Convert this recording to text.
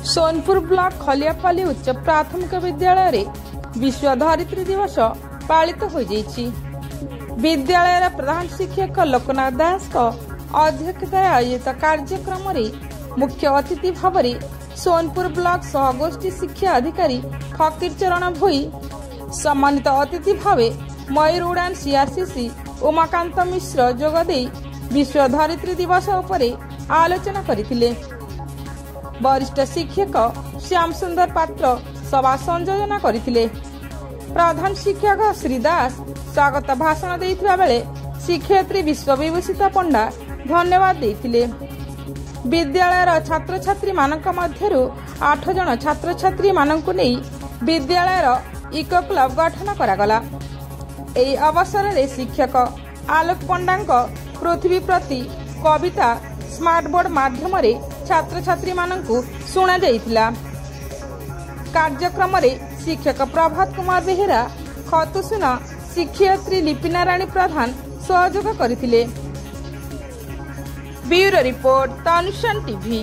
Sonpur block खलियापाली उच्च प्राथमिक विद्यालय रे विश्व धरित्री दिवस पालित हो जाइछि। विद्यालय प्रधान शिक्षक लोकनाथ दास अध्यक्षता आयोजित कार्यक्रम रे मुख्य अतिथि भाव सोनपुर ब्लॉक सहगोष्ठी शिक्षा अधिकारी फकीर चरण भोई, सम्मानित अतिथि भाव मयूर उड़ान सीआरसीसी उमाकांत मिश्र जोगदे विश्व धरित्री दिवस उपरे आलोचना करथिले। वरिष्ठ शिक्षक श्याम सुंदर पात्र सभा संयोजन करथिले। प्रधान शिक्षक श्री दास स्वागत भाषण देइथिबा बेले शिक्षयित्री विश्वविभूषित पंडा धन्यवाद देइथिले। विद्यालय छात्र छात्री मानक मध्यरु 8 जन छात्र छात्री मानकु नै विद्यालय इको क्लब गठन करागला। एई अवसर रे शिक्षक आलोक पंडा पृथ्वी प्रति कविता स्मार्ट बोर्ड माध्यम रे छात्र छात्री मानकु सुना जाइथिला। कार्यक्रम रे शिक्षक प्रभात कुमार बेहेरा, खतुसुना शिक्षयित्री लिपिना राणी प्रधान सहयोग करथिले। ब्यूरो रिपोर्ट तनुषण टीवी।